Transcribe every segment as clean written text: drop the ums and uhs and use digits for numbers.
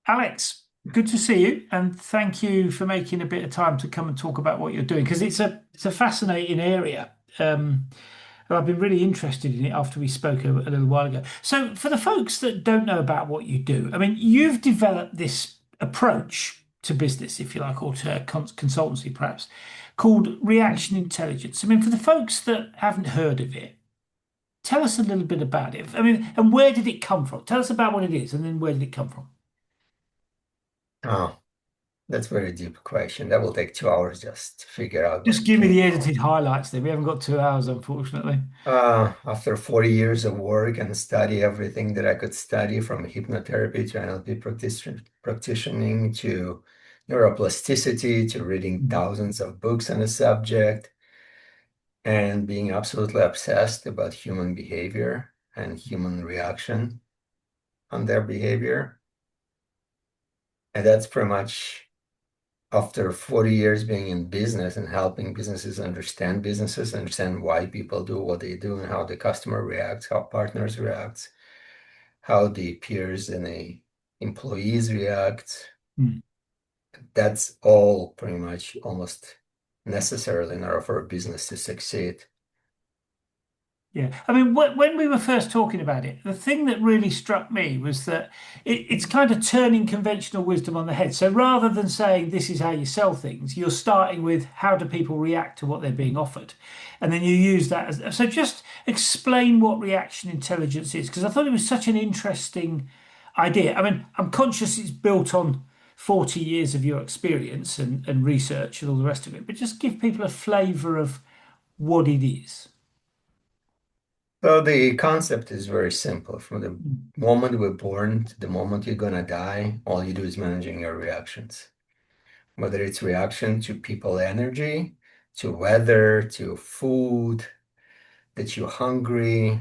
Alex, good to see you, and thank you for making a bit of time to come and talk about what you're doing because it's a fascinating area. And I've been really interested in it after we spoke a little while ago. So, for the folks that don't know about what you do, I mean, you've developed this approach to business, if you like, or to consultancy perhaps, called reaction intelligence. I mean, for the folks that haven't heard of it, tell us a little bit about it. I mean, and where did it come from? Tell us about what it is, and then where did it come from? Oh, that's a very deep question. That will take 2 hours just to figure out where Just it give me came the from. edited highlights then. We haven't got 2 hours, unfortunately. After 40 years of work and study everything that I could study from hypnotherapy to NLP practicing to neuroplasticity to reading Mm. thousands of books on the subject and being absolutely obsessed about human behavior and human reaction on their behavior. And that's pretty much after 40 years being in business and helping businesses, understand why people do what they do and how the customer reacts, how partners react, how the peers and the employees react. Mm. That's all pretty much almost necessarily in order for a business to succeed. Yeah. I mean, when we were first talking about it, the thing that really struck me was that it's kind of turning conventional wisdom on the head. So rather than saying this is how you sell things, you're starting with how do people react to what they're being offered? And then you use that as so just explain what reaction intelligence is, because I thought it was such an interesting idea. I mean, I'm conscious it's built on 40 years of your experience and research and all the rest of it, but just give people a flavor of what it is. So the concept is very simple. From the moment we're born to the moment you're gonna die, all you do is managing your reactions. Whether it's reaction to people energy, to weather, to food, that you're hungry,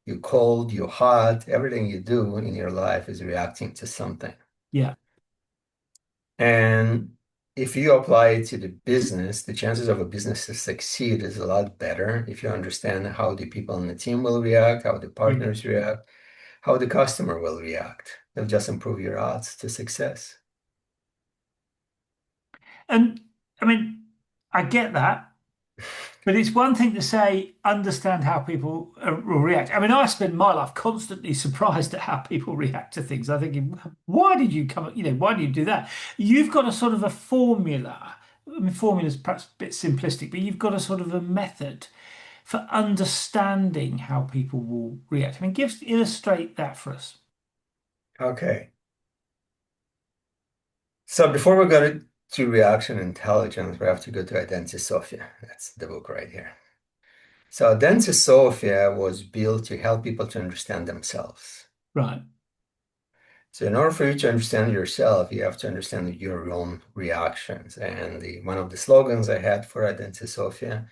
you're cold, you're hot, everything you do in your life is reacting to something. Yeah. And if you apply it to the business, the chances of a business to succeed is a lot better if you understand how the people in the team will react, how the Yeah. partners react, how the customer will react. It'll just improve your odds to success. And I mean, I get that, but it's one thing to say, understand how people will react. I mean, I spend my life constantly surprised at how people react to things. I'm thinking, why did you come, why do you do that? You've got a sort of a formula. I mean, formula's perhaps a bit simplistic, but you've got a sort of a method for understanding how people will react. I mean, illustrate that for us. Okay. So before we go to reaction intelligence, we have to go to Identisophia. That's the book right here. So Identisophia was built to help people to understand themselves. Right. So in order for you to understand yourself, you have to understand your own reactions. And one of the slogans I had for Identisophia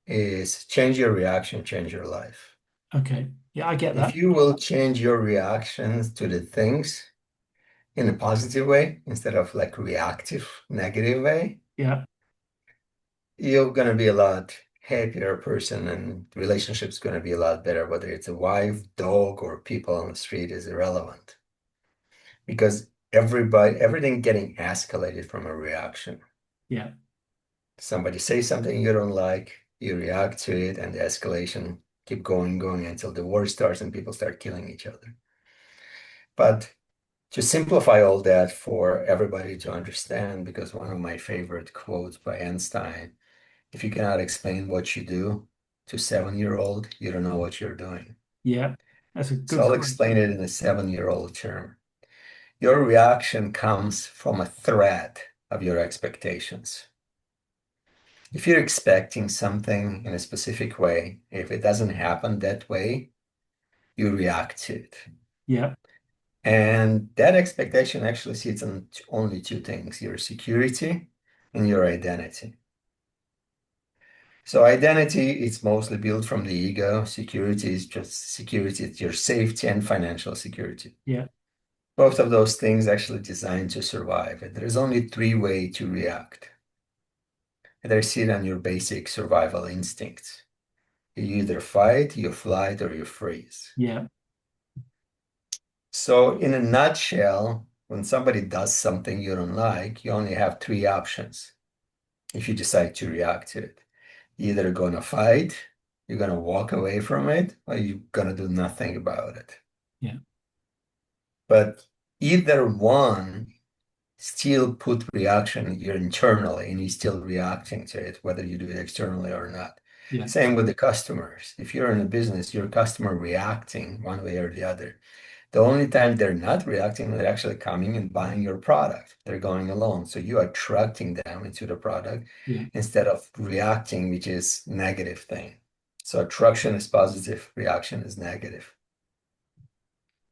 is change your reaction, change your life. Okay. Yeah, I get If that. you will change your reactions to the things in a positive way instead of like reactive, negative way, Yeah. you're going to be a lot happier person and relationships going to be a lot better, whether it's a wife, dog, or people on the street is irrelevant because everything getting escalated from a reaction. Yeah. Somebody says something you don't like, you react to it, and the escalation keep going until the war starts and people start killing each other. But to simplify all that for everybody to understand, because one of my favorite quotes by Einstein, if you cannot explain what you do to 7-year-old, you don't know what you're doing. Yeah. That's a So good I'll quote. explain it in a 7-year-old term. Your reaction comes from a threat of your expectations. If you're expecting something in a specific way, if it doesn't happen that way, you react to it. Yeah. And that expectation actually sits on only two things, your security and your identity. So identity is mostly built from the ego. Security is just security, it's your safety and financial security. Yeah. Both of those things actually designed to survive. And there's only three ways to react. They sit on your basic survival instincts. You either fight, you flight, or you freeze. Yeah. So in a nutshell, when somebody does something you don't like, you only have three options if you decide to react to it. You're either gonna fight, you're gonna walk away from it, or you're gonna do nothing about it. Yeah. But either one still put reaction here internally and you're still reacting to it, whether you do it externally or not. Yeah. Same with the customers. If you're in a business, your customer reacting one way or the other. The only time they're not reacting, they're actually coming and buying your product. They're going along. So you are attracting them into the product Yeah. instead of reacting, which is negative thing. So attraction is positive, reaction is negative.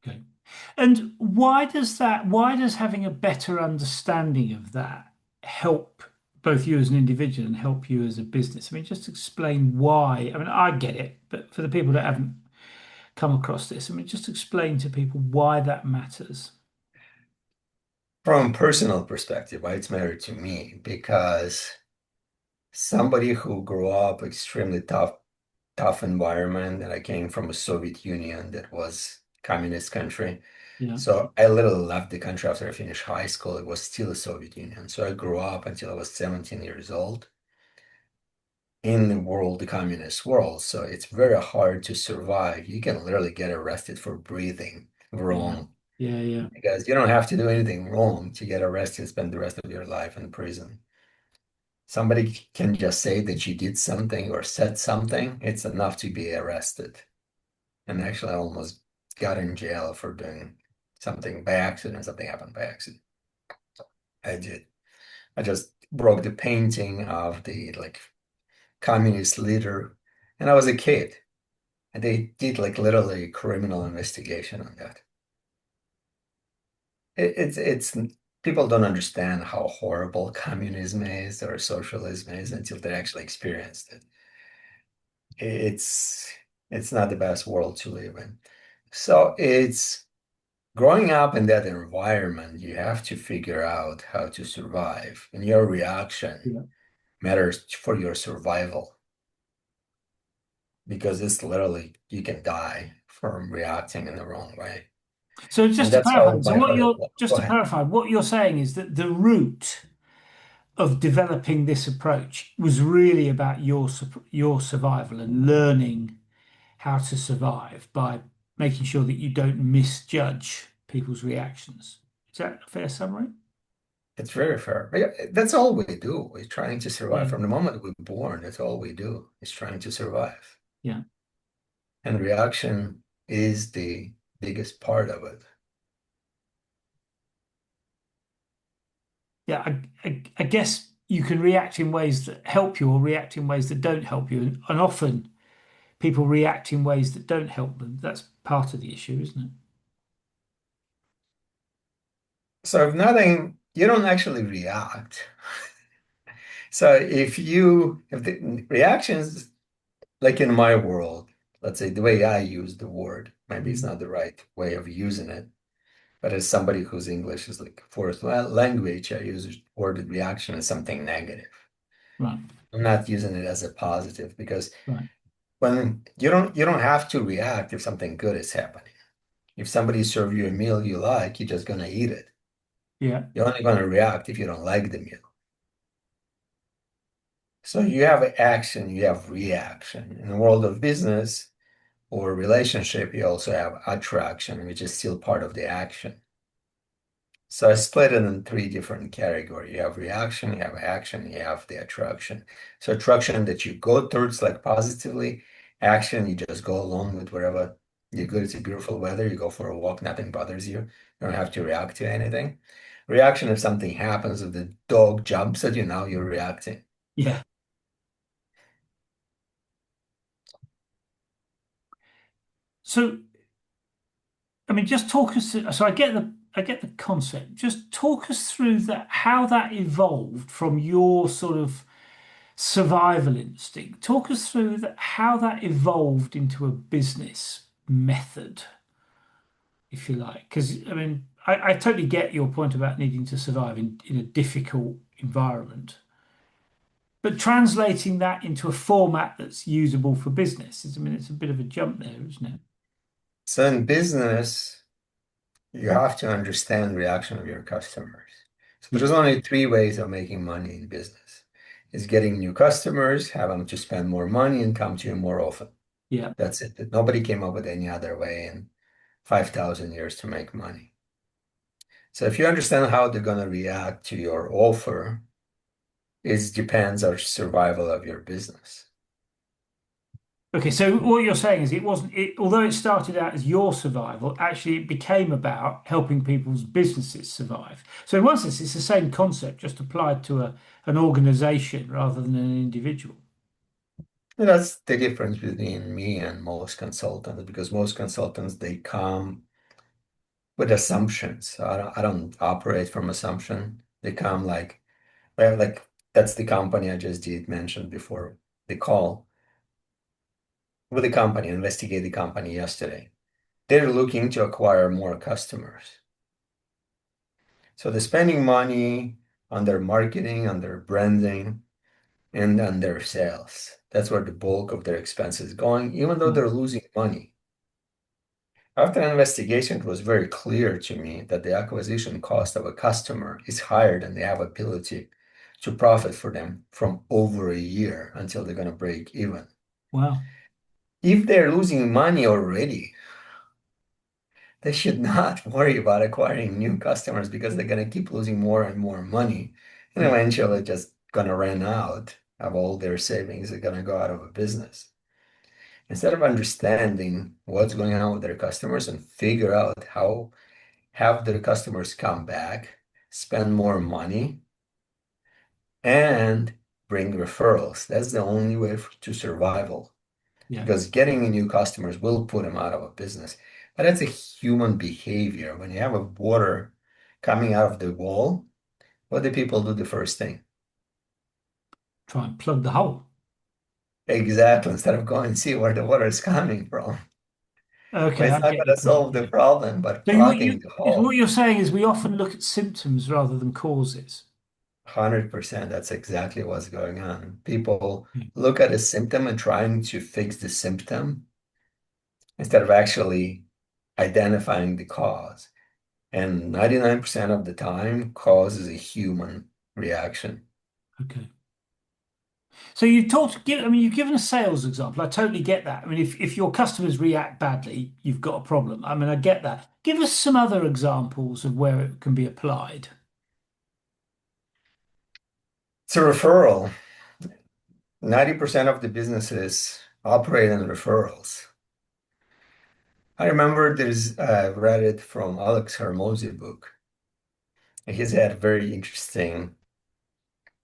Okay. And why does having a better understanding of that help both you as an individual and help you as a business? I mean, just explain why. I mean, I get it, but for the people that haven't come across this, I mean, just explain to people why that matters. From a personal perspective, why it's mattered to me, because somebody who grew up extremely tough environment, and I came from a Soviet Union that was communist country. Yeah. So I literally left the country after I finished high school. It was still a Soviet Union. So I grew up until I was 17 years old in the world, the communist world. So it's very hard to survive. You can literally get arrested for breathing Yeah. wrong Yeah. Yeah. because you don't have to do anything wrong to get arrested, spend the rest of your life in prison. Somebody can just say that you did something or said something, it's enough to be arrested. And actually, I almost got in jail for doing something by accident. Something happened by accident. I did. I just broke the painting of the like communist leader, and I was a kid. And they did like literally criminal investigation on that. It's people don't understand how horrible communism is or socialism is until they actually experienced it. It's it's not the best world to live in. So it's growing up in that environment, you have to figure out how to survive, and your reaction Yeah. matters for your survival because it's literally you can die from reacting in the wrong way. So And just to that's clarify, how so my what heart. you're Go just to ahead. clarify, what you're saying is that the root of developing this approach was really about your survival and learning how to survive by making sure that you don't misjudge people's reactions. Is that a fair summary? It's very fair. Yeah, that's all we do. We're trying to survive. Yeah. From the moment we're born, that's all we do is trying to survive. Yeah. And reaction is the biggest part of it. Yeah. I guess you can react in ways that help you or react in ways that don't help you. And often people react in ways that don't help them. That's part of the issue, isn't it? So if nothing, you don't actually react. So if the reactions, like in my world, let's say the way I use the word, maybe it's Mm. not the right way of using it, but as somebody whose English is like fourth language, I use the word reaction as something negative. Right. I'm not using it as a positive because Right. when you don't have to react if something good is happening. If somebody serve you a meal you like, you're just gonna eat it. Yeah. You're only gonna react if you don't like the meal. So you have action, you have reaction. In the world of business or relationship, you also have attraction, which is still part of the action. So I split it in three different categories. You have reaction, you have action, you have the attraction. So attraction that you go towards like positively, action, you just go along with wherever you're good. It's a beautiful weather, you go for a walk, nothing bothers you. You don't have to react to anything. Reaction, if something happens, if the dog jumps at you, now you're reacting. Yeah. So, I mean, just talk us through, so I get the concept. Just talk us through that how that evolved from your sort of survival instinct. Talk us through that how that evolved into a business method, if you like. Because I mean, I totally get your point about needing to survive in a difficult environment. But translating that into a format that's usable for business is, I mean, it's a bit of a jump there, isn't it? So in business, You have to understand reaction of your customers. So Yeah. there's only three ways of making money in business. Is getting new customers, have them to spend more money and come to you more often. Yeah. That's it. Nobody came up with any other way in 5,000 years to make money. So if you understand how they're going to react to your offer, it depends on survival of your business. Okay, so what you're saying is it wasn't it, although it started out as your survival, actually it became about helping people's businesses survive. So in one sense, it's the same concept, just applied to an organization rather than an individual. And that's the difference between me and most consultants, because most consultants, they come with assumptions. I don't operate from assumption. They come like, well, like that's the company I just did mention before the call with the company, investigate the company yesterday. They're looking to acquire more customers. So they're spending money on their marketing, on their branding, and on their sales. That's where the bulk of their expenses is going, even though Yeah. they're losing money. After an investigation, it was very clear to me that the acquisition cost of a customer is higher than they have ability to profit for them from over a year until they're going to break even. Wow. If they're losing money already, they should not worry about acquiring new customers because they're going to keep losing more and more money. And Yeah. eventually just going to run out of all their savings. They're going to go out of a business. Instead of understanding what's going on with their customers and figure out how have their customers come back, spend more money, and bring referrals. That's the only way to survival Yeah. because getting new customers will put them out of a business. But that's a human behavior. When you have a water coming out of the wall, what do people do the first thing? Try and plug the hole. Exactly. Instead of going and see where the water is coming from. Okay, Well, I it's not get going your to point. solve the problem, but So plugging the what hole. you're saying is we often look at symptoms rather than causes. 100%. That's exactly what's going on. People Yeah. look at a symptom and trying to fix the symptom instead of actually identifying the cause. And 99% of the time, cause is a human reaction. Okay. So you've talked, I mean, you've given a sales example. I totally get that. I mean, if your customers react badly, you've got a problem. I mean, I get that. Give us some other examples of where it can be applied. It's a referral. 90% of the businesses operate on referrals. I remember there's read it from Alex Hermosi book. He's had a very interesting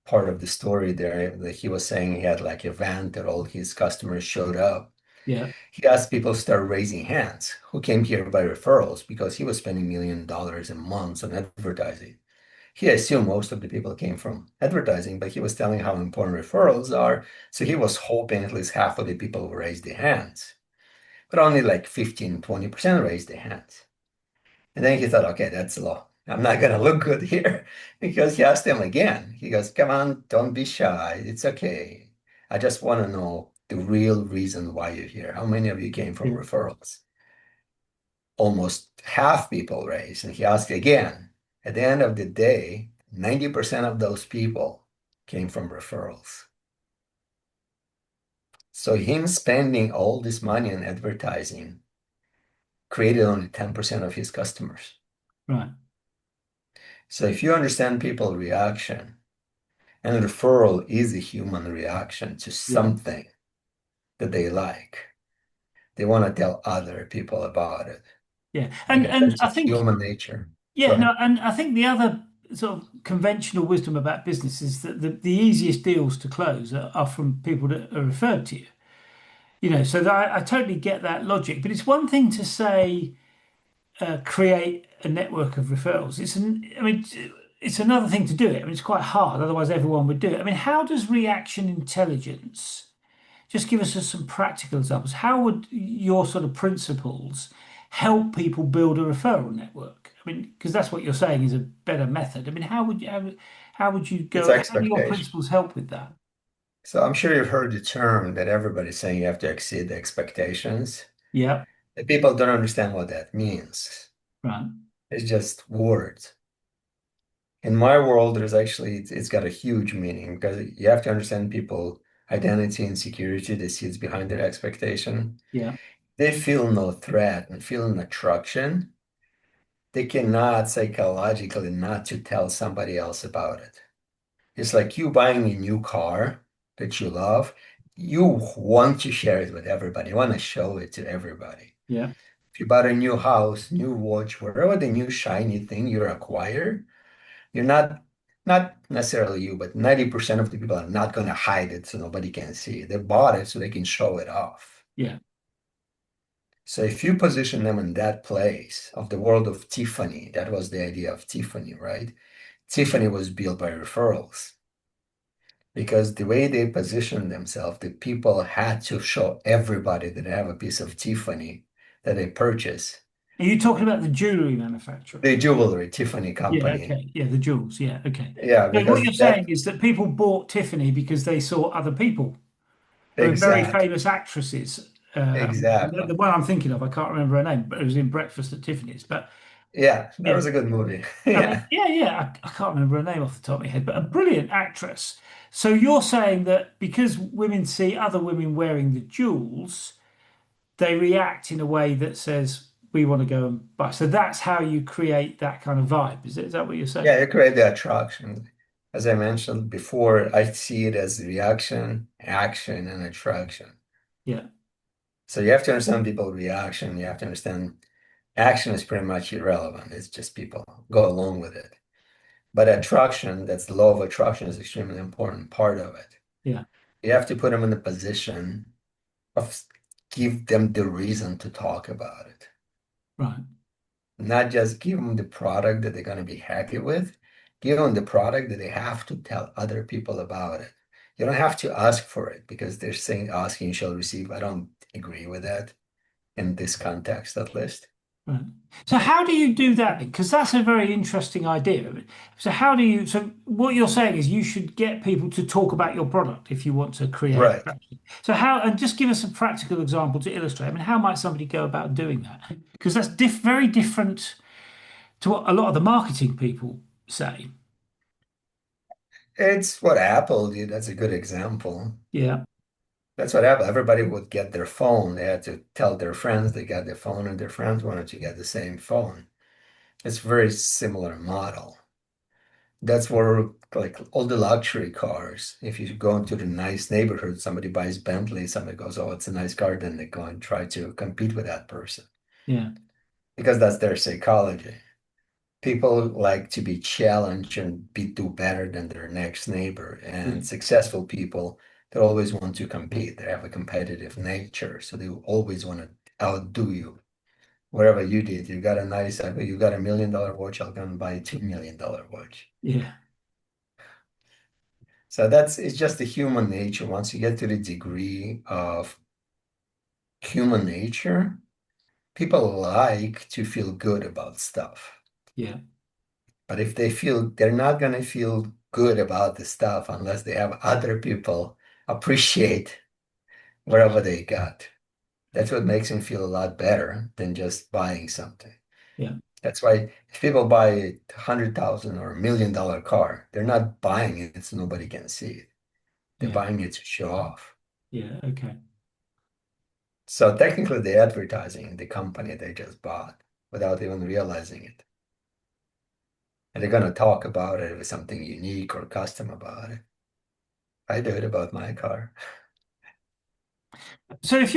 part of the story there that he was saying he had like a van that all his customers showed up. Yeah. He asked people to start raising hands who came here by referrals because he was spending $1 million a month on advertising. He assumed most of the people came from advertising, but he was telling how important referrals are. So he was hoping at least half of the people would raise their hands, but only like 15, 20% raised their hands. And then he thought, okay, that's low. I'm not going to look good here because he asked him again. He goes, come on, don't be shy. It's okay. I just want to know the real reason why you're here. How many of you came from Yeah. referrals? Almost half people raised. And he asked again. At the end of the day, 90% of those people came from referrals. So him spending all this money on advertising created only 10% of his customers. Right. So if you understand people reaction, and referral is a human reaction to Yeah. something that they like, they want to tell other people about it Yeah. because And that's I just think, human nature. Go yeah, ahead. no, and I think the other sort of conventional wisdom about business is that the easiest deals to close are from people that are referred to you. You know, so that I totally get that logic. But it's one thing to say, create a network of referrals. I mean, it's another thing to do it. I mean, it's quite hard. Otherwise, everyone would do it. I mean, how does reaction intelligence, just give us some practical examples. How would your sort of principles help people build a referral network? I mean, because that's what you're saying is a better method. I mean, how would you It's go? How do your expectation. principles help with that? So I'm sure you've heard the term that everybody's saying you have to exceed the expectations. Yeah, The people don't understand what that means. right. It's just words. In my world, there's actually it's got a huge meaning because you have to understand people identity and security, the seeds behind their expectation. Yeah. They feel no threat and feel an attraction. They cannot psychologically not to tell somebody else about it. It's like you buying a new car that you love. You want to share it with everybody. You want to show it to everybody. Yeah. If you bought a new house, new watch, whatever the new shiny thing you acquire, you're not necessarily you, but 90% of the people are not going to hide it so nobody can see it. They bought it so they can show it off. Yeah. So if you position them in that place of the world of Tiffany, that was the idea of Tiffany, right? Tiffany was built by referrals because the way they positioned themselves, the people had to show everybody that they have a piece of Tiffany that they purchase. Are you talking about the jewelry manufacturer? The jewelry, Tiffany Yeah, company. okay. Yeah, the jewels. Yeah, okay. Yeah, So what because you're saying that is that people bought Tiffany because they saw other people. There were very exactly, famous actresses. The exactly. one I'm thinking of, I can't remember her name, but it was in Breakfast at Tiffany's. But Yeah, that yeah, was a good movie. I mean, Yeah. yeah, yeah, I can't remember her name off the top of my head, but a brilliant actress. So you're saying that because women see other women wearing the jewels, they react in a way that says, we want to go and buy. So that's how you create that kind of vibe. Is that what you're saying? Yeah, you create the attraction. As I mentioned before, I see it as reaction, action, and attraction. Yeah, So you have to understand people reaction. You have to understand action is pretty much irrelevant. It's just people go along with it. But attraction, that's the law of attraction, is extremely important part of it. yeah, You have to put them in a position of give them the reason to talk about it. right, Not just give them the product that they're going to be happy with, give them the product that they have to tell other people about it. You don't have to ask for it because they're saying asking shall receive. I don't agree with that in this context, at least. right. So how do you do that then? Because that's a very interesting idea. So how do you, so what you're saying is you should get people to talk about your product if you want to create Right. attraction. So how, and just give us a practical example to illustrate. I mean, how might somebody go about doing that? Because that's very different to what a lot of the marketing people say. It's what Apple did. That's a good example. Yeah, That's what Apple, everybody would get their phone. They had to tell their friends they got their phone, and their friends wanted to get the same phone. It's a very similar model. That's where like all the luxury cars, if you go into the nice neighborhood, somebody buys Bentley, somebody goes, oh, it's a nice car, then they go and try to compete with that person yeah, because that's their psychology. People like to be challenged and do better than their next neighbor. yeah, And successful people, they always want to compete. They have a competitive nature, so they always want to outdo you. Whatever you did, you got a nice, you got $1 million watch, I'll go and buy a $2 million watch. yeah, So that's it's just the human nature. Once you get to the degree of human nature, people like to feel good about stuff. yeah, But if they feel they're not going to feel good about the stuff unless they have other people appreciate whatever they got. That's what makes them feel a lot better than just buying something. yeah, That's why if people buy a 100,000 or $1 million car, they're not buying it so nobody can see it. They're yeah, buying it to show off. yeah. Okay. So technically, they're advertising the company they just bought without even realizing it. And they're going to talk about it with something unique or custom about it. I do it about my car. So if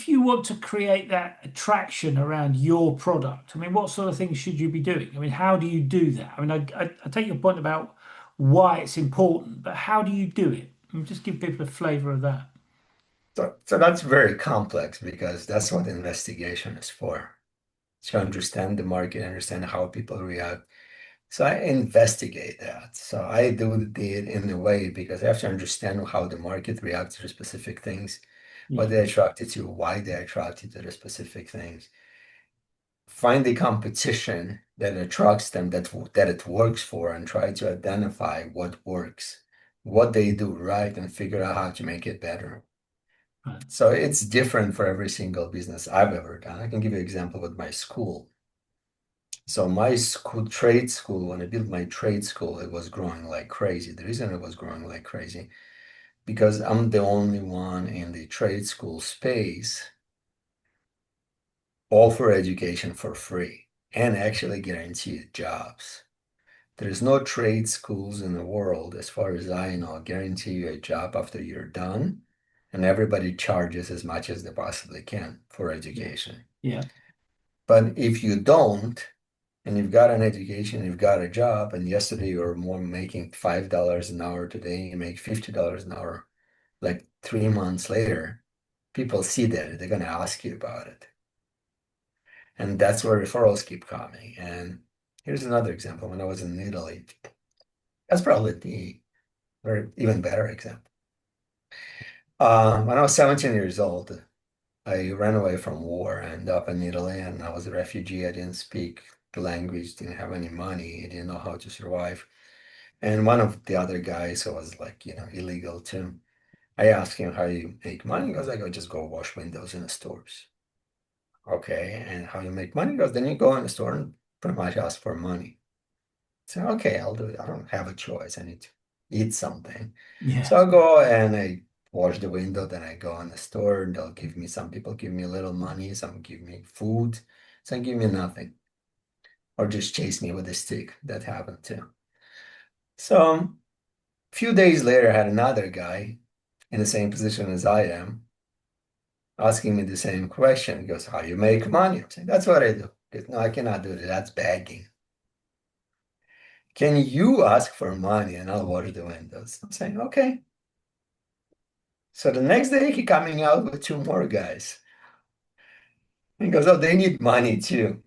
you want to create that attraction around your product, I mean, what sort of things should you be doing? I mean, how do you do that? I mean, I take your point about why it's important, but how do you do it? I mean, just give people a flavor of that. So that's very complex because that's what investigation is for. To understand the market, understand how people react. So I investigate that. So I do it in a way because I have to understand how the market reacts to specific things, what Yeah, they're attracted to, why they're attracted to the specific things. Find the competition that attracts them, that it works for, and try to identify what works, what they do right, and figure out how to make it better. right. So it's different for every single business I've ever done. I can give you an example with my school. So my school, trade school, when I built my trade school, it was growing like crazy. The reason it was growing like crazy, because I'm the only one in the trade school space offer education for free and actually guaranteed jobs. There's no trade schools in the world, as far as I know, guarantee you a job after you're done, and everybody charges as much as they possibly can for Yeah. education. Yeah. But if you don't, and you've got an education, you've got a job, and yesterday you were more making $5 an hour, today you make $50 an hour, like 3 months later, people see that, they're going to ask you about it. And that's where referrals keep coming. And here's another example. When I was in Italy, that's probably the very even better example. When I was 17 years old, I ran away from war and ended up in Italy, and I was a refugee. I didn't speak the language, didn't have any money, I didn't know how to survive. And one of the other guys who was like, illegal too. I asked him how you make money. He goes, I go just go wash windows in the stores. Okay, and how you make money? He goes, then you go in the store and pretty much ask for money. So okay, I'll do it. I don't have a choice. I need to eat something. Yeah. So I'll go and I wash the window, then I go in the store and they'll give me some people give me a little money, some give me food, some give me nothing, or just chase me with a stick. That happened too. So a few days later, I had another guy in the same position as I am asking me the same question. He goes, how you make money? I'm saying, that's what I do. He goes, no, I cannot do that. That's begging. Can you ask for money and I'll wash the windows? I'm saying, okay. So the next day he coming out with two more guys. He goes, oh, they need money too.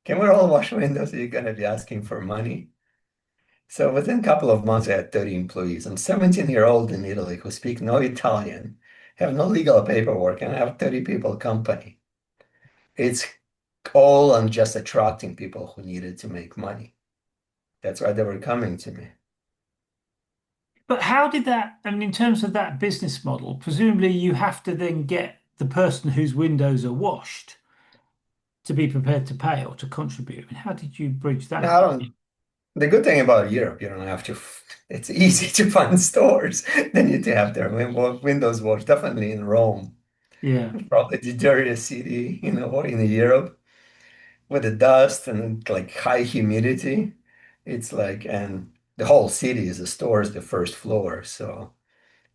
Can we all wash windows? You're gonna be asking for money. So within a couple of months, I had 30 employees. I'm 17-year-old in Italy who speak no Italian, have no legal paperwork, and I have 30 people company. It's all on just attracting people who needed to make money. That's why they were coming to me. But how did that, I mean, in terms of that business model, presumably you have to then get the person whose windows are washed to be prepared to pay or to contribute. I mean, how did you bridge that? Now, I don't, the good thing about Europe, you don't have to, it's easy to find stores. They need to have their windows washed, definitely in Rome, Yeah. probably the dirtiest city, in Europe with the dust and like high humidity. It's like, and the whole city is a store, is the first floor. So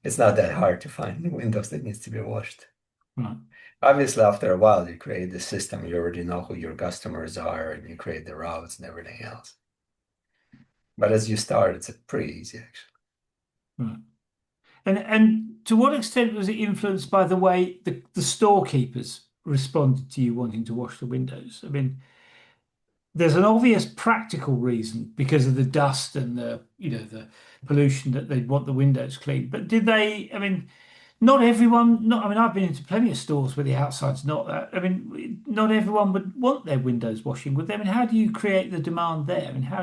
it's not that hard to find windows that needs to be washed. Right. Obviously, after a while, you create the system, you already know who your customers are, and you create the routes and everything else. But as you start, it's pretty easy, actually. Right. And to what extent was it influenced by the way the storekeepers responded to you wanting to wash the windows? I mean, there's an obvious practical reason because of the dust and the pollution that they'd want the windows clean. But did they, I mean, not everyone, not, I mean, I've been into plenty of stores where the outside's not that. I mean, not everyone would want their windows washing, would they? I mean, how do you create the demand there? I mean, how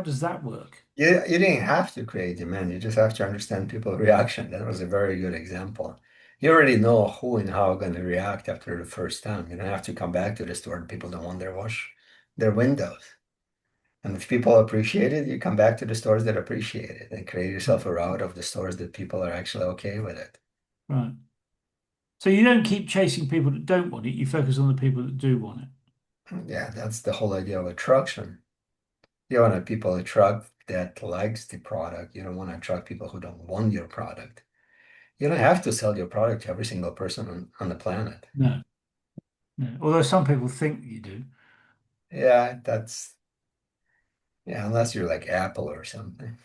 does that work? You didn't have to create demand, you just have to understand people's reaction. That was a very good example. You already know who and how going to react after the first time. You don't have to come back to the store and people don't want their windows. And if people appreciate it, you come back to the stores that appreciate it and create yourself a route of the stores that people are actually okay with it. Right. So you don't keep chasing people that don't want it, you focus on the people that do want it. Yeah, that's the whole idea of attraction. You want to people attract that likes the product. You don't want to attract people who don't want your product. You don't have to sell your product to every single person on the planet. No, no. Although some people think you do. Yeah, unless you're like Apple or something.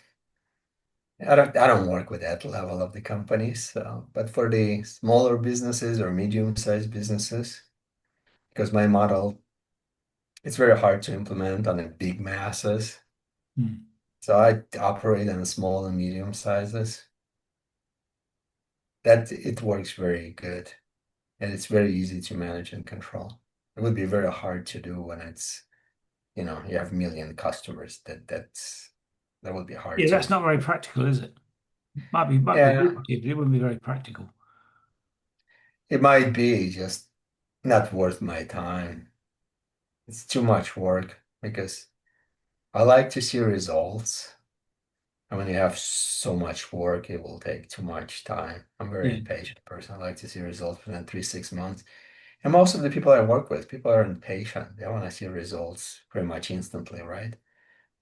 I don't work with that level of the companies. So, but for the smaller businesses or medium-sized businesses, because my model, it's very hard to implement on the big masses. Hmm. So I operate on the small and medium sizes. That it works very good and it's very easy to manage and control. It would be very hard to do when you have million customers. That would be hard Yeah, to. that's not very practical, is it? Might be Yeah, lucrative, but it wouldn't be very practical. it might be just not worth my time. It's too much work. because I like to see results. And when you have so much work, it will take too much time. I'm a very Yeah, impatient person. I like to see results within 3, 6 months. And most of the people I work with, people are impatient. They want to see results pretty much instantly, right?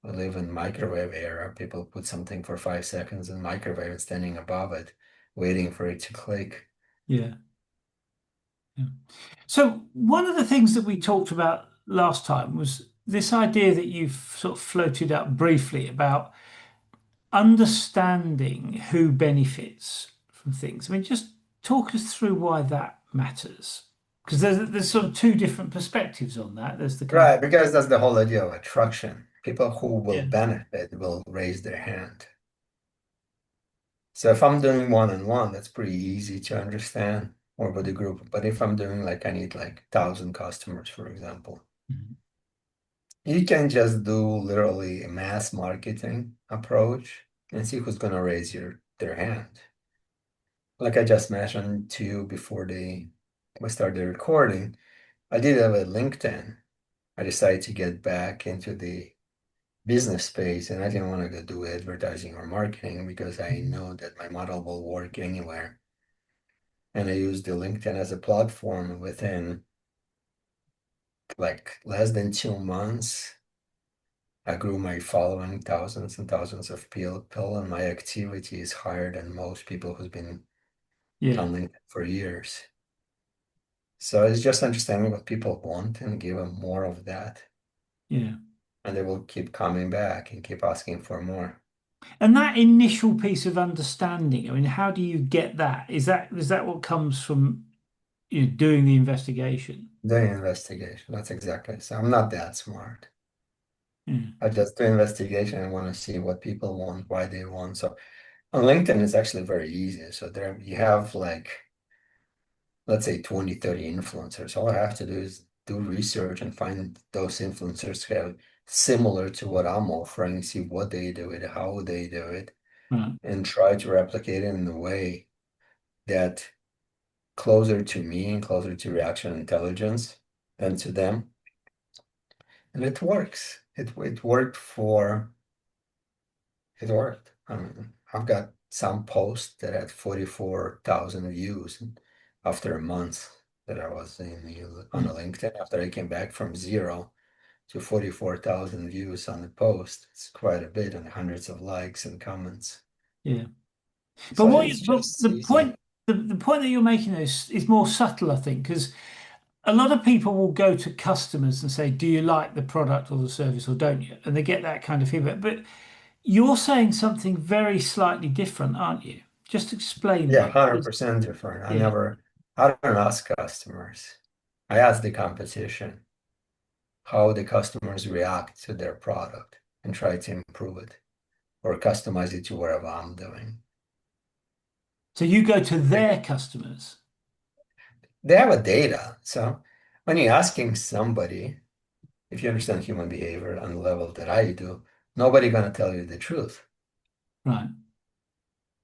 We live in microwave era. People put something for 5 seconds in microwave and standing above it, waiting for it to click. yeah, yeah. So one of the things that we talked about last time was this idea that you've sort of floated up briefly about understanding who benefits from things. I mean, just talk us through why that matters. Because there's sort of two different perspectives on that. There's the kind of, Right, because that's the whole idea of attraction. People who will yeah, benefit will raise their hand. So if I'm doing one-on-one, that's pretty easy to understand or with a group. But if I'm doing like I need like 1,000 customers, for example, Mhm. you can just do literally a mass marketing approach and see who's gonna raise their hand. Like I just mentioned to you before we started recording, I did have a LinkedIn. I decided to get back into the business space and I didn't want to go do advertising or marketing because I know that my model will work anywhere. And I used the LinkedIn as a platform within like less than 2 months. I grew my following thousands and thousands of people, and my activity is higher than most people who's been yeah, on LinkedIn for years. So it's just understanding what people want and give them more of that, yeah. and they will keep coming back and keep asking for more. And that initial piece of understanding, I mean, how do you get that? Is that what comes from doing the investigation? Doing investigation, that's exactly. So I'm not that smart. Yeah, I just do investigation and want to see what people want, why they want. So on LinkedIn, it's actually very easy. So there you have like, let's say 20, 30 influencers. All I have to do is do research and find those influencers who have similar to what I'm offering, see what they do it, how they do it, right. and try to replicate it in a way that closer to me and closer to reaction intelligence than to them. And it works. It worked for it worked. I mean, I've got some posts that had 44,000 views after a month that I was on Yeah, a LinkedIn. After I came back from zero to 44,000 views on the post, it's quite a bit and hundreds of likes and comments. yeah. But So what it's but just the easy. point the point that you're making is more subtle, I think, because a lot of people will go to customers and say, "Do you like the product or the service, or don't you?" And they get that kind of feedback. But you're saying something very slightly different, aren't you? Just explain Yeah, that. 100% different. Yeah. I don't ask customers. I ask the competition how the customers react to their product and try to improve it or customize it to whatever I'm doing. So you go to their customers. They have a data. So when you're asking somebody, if you understand human behavior on the level that I do, nobody gonna tell you the truth. Right.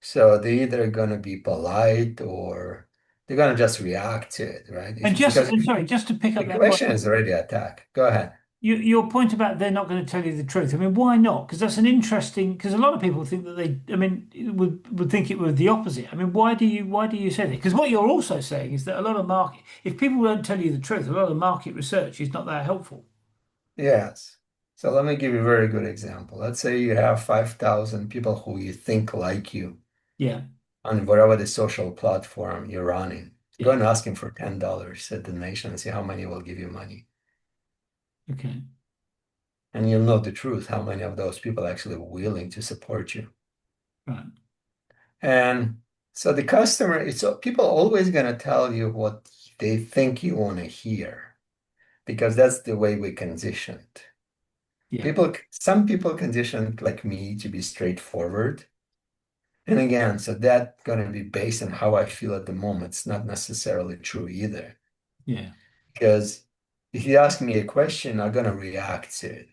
So they're either gonna be polite or they're gonna just react to it, right? And Because and sorry, just to pick up the that point, question is already attack. Go ahead. your point about they're not going to tell you the truth. I mean, why not? Because that's an interesting. Because a lot of people think that they. I mean, would think it was the opposite. I mean, why do you say that? Because what you're also saying is that a lot of market, if people don't tell you the truth, a lot of market research is not that helpful. Yes. So let me give you a very good example. Let's say you have 5,000 people who you think like you Yeah. on whatever the social platform you're running. Go Yeah. and ask him for $10 at the donation and see how many will give you money. Okay. And you'll know the truth, how many of those people are actually willing to support you. Right. And so the customer, it's people always going to tell you what they think you want to hear because that's the way we conditioned. Yeah. Some people conditioned like me to be straightforward. And again, so that's going to be based on how I feel at the moment. It's not necessarily true either. Yeah. Because if you ask me a question, I'm going to react to it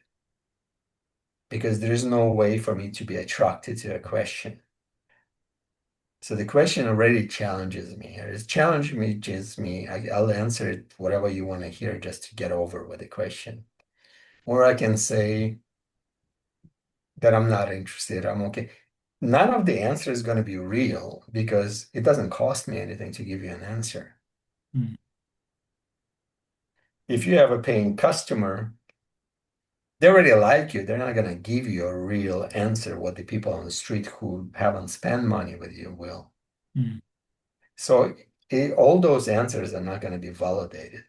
because there's no way for me to be attracted to a question. So the question already challenges me. It challenges me. I'll answer it whatever you want to hear just to get over with the question. or I can say that I'm not interested, I'm okay. None of the answer is going to be real because it doesn't cost me anything to give you an answer. Mm, If you have a paying customer, they already like you. They're not going to give you a real answer what the people on the street who haven't spent money with you will. mm, So all those answers are not going to be validated.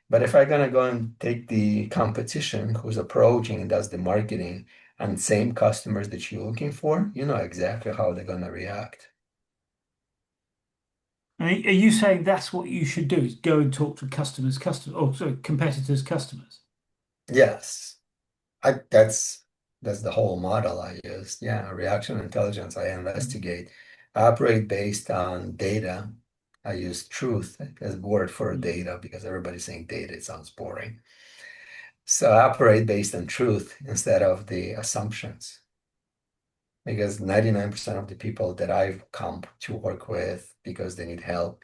But if I'm going to go and take the competition who's approaching and does the marketing and same customers that you're looking for, you know exactly how they're going to react. And are you saying that's what you should do? Is go and talk to customers, or sorry, competitors' customers? Yes, that's the whole model I use. Yeah, reaction intelligence. I Mm, investigate. I operate based on data. I use truth as a word for mm, data because everybody's saying data. It sounds boring. So I operate based on truth instead of the assumptions. Because 99% of the people that I've come to work with because they need help,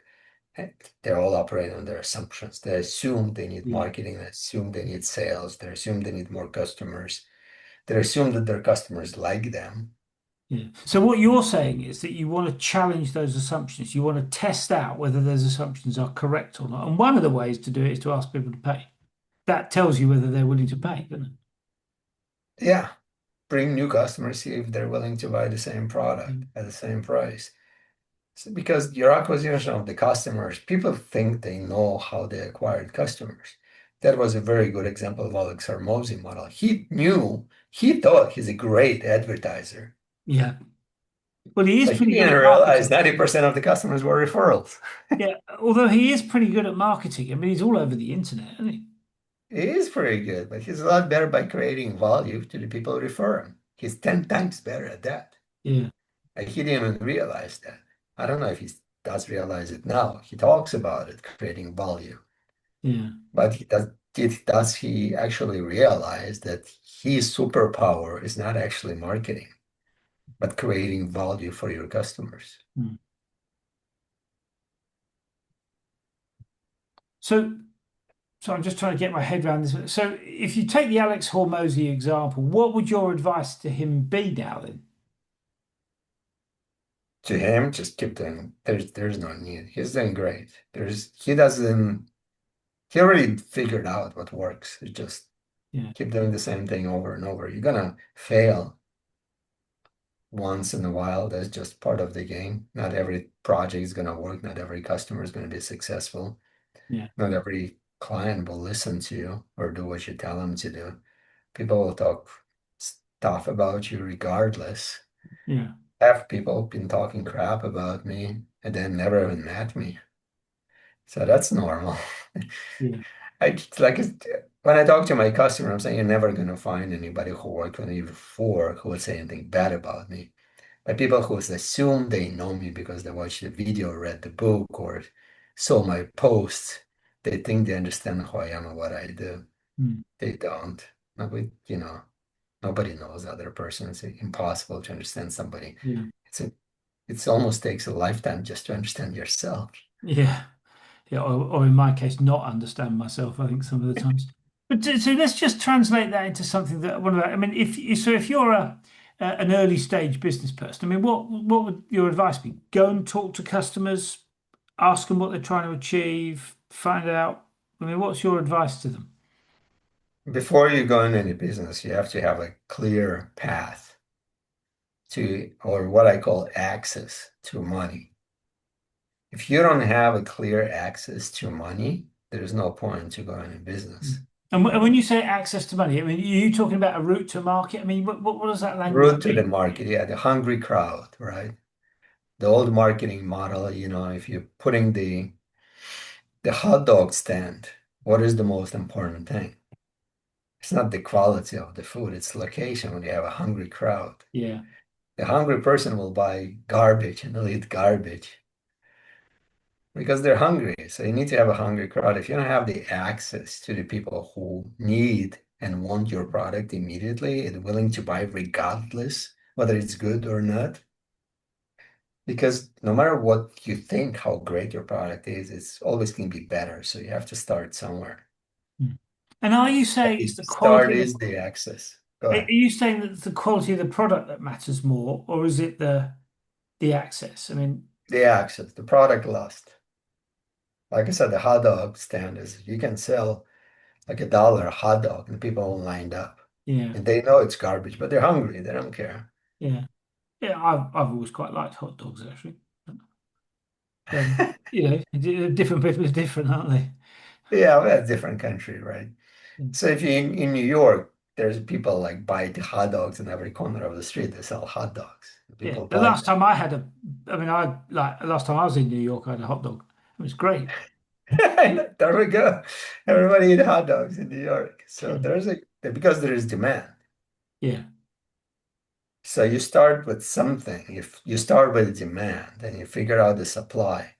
they're all operating on their assumptions. They assume they need yeah, marketing, they assume they need sales, they assume they need more customers, they assume that their customers like them. yeah. So what you're saying is that you want to challenge those assumptions. You want to test out whether those assumptions are correct or not. And one of the ways to do it is to ask people to pay. That tells you whether they're willing to pay, doesn't it? Yeah, bring new customers, see if they're willing to buy the same product Mm, at the same price. So because your acquisition of the customers, people think they know how they acquired customers. That was a very good example of Alex Hormozy model. He thought he's a great advertiser, yeah. Well, he is but he pretty good didn't at realize marketing. 90% of the customers were referrals. Yeah, although he is pretty good at marketing. I mean, he's all over the internet, isn't he? He is pretty good, but he's a lot better by creating value to the people who refer him. He's 10 times better at that. Yeah, And he didn't even realize that. I don't know if he does realize it now. He talks about it, creating value. yeah, But does he actually realize that his superpower is not actually marketing, but creating value for your customers? mm. So, so I'm just trying to get my head around this. So, if you take the Alex Hormozy example, what would your advice to him be now then? To him, just keep doing. There's no need. He's doing great. He doesn't he already figured out what works. It's just Yeah, keep doing the same thing over and over. You're gonna fail once in a while. That's just part of the game. Not every project is gonna work. Not every customer is gonna be successful. yeah, Not every client will listen to you or do what you tell them to do. People will talk stuff about you regardless. yeah, Half people been talking crap about me and then never even met me. So that's normal. yeah, I just like when I talk to my customer, I'm saying you're never gonna find anybody who worked with me before who would say anything bad about me. But people who assume they know me because they watched the video, read the book, or saw my posts, they think they understand who I am and what I do. mm, They don't. Nobody knows the other person. It's impossible to understand somebody. yeah, It's a, it's almost takes a lifetime just to understand yourself. yeah, yeah. Or in my case, not understand myself. I think some of the times. But so let's just translate that into something that what about? I mean, if you're an early stage business person, I mean, what would your advice be? Go and talk to customers, ask them what they're trying to achieve, find out. I mean, what's your advice to them? Before you go into any business, you have to have a clear path to, or what I call access to money. If you don't have a clear access to money, there's no point to go into business. And when you say access to money, I mean, are you talking about a route to market? I mean, what does that language Route to the mean? market, yeah, the hungry crowd, right? The old marketing model, if you're putting the hot dog stand, what is the most important thing? It's not the quality of the food, it's location when you have a hungry crowd. Yeah, The hungry person will buy garbage and they'll eat garbage because they're hungry. So you need to have a hungry crowd. If you don't have the access to the people who need and want your product immediately and willing to buy regardless whether it's good or not, because no matter what you think how great your product is, it's always going to be better. So you have to start somewhere. mm. And are you saying The it's the quality start of is the, the access. Go are ahead. you saying that it's the quality of the product that matters more, or is it the access? I mean, The access, the product last. Like I said, the hot dog stand is you can sell like $1 a hot dog and people all lined up. yeah, And they know it's garbage, but they're hungry. They don't care. yeah, yeah. I've always quite liked hot dogs actually. You know, different people are different, aren't they? Yeah, well, that's a different country, right? Yeah. So if you in New York, there's people like buy the hot dogs in every corner of the street. They sell hot dogs. Yeah. People The buy last them. time I had a, I mean, I like the last time I was in New York, I had a hot dog. It was great. There we go. Everybody eat hot dogs in New York. So Yeah. there's a because there is demand. Yeah. So you start with something. If you start with demand and you figure out the supply,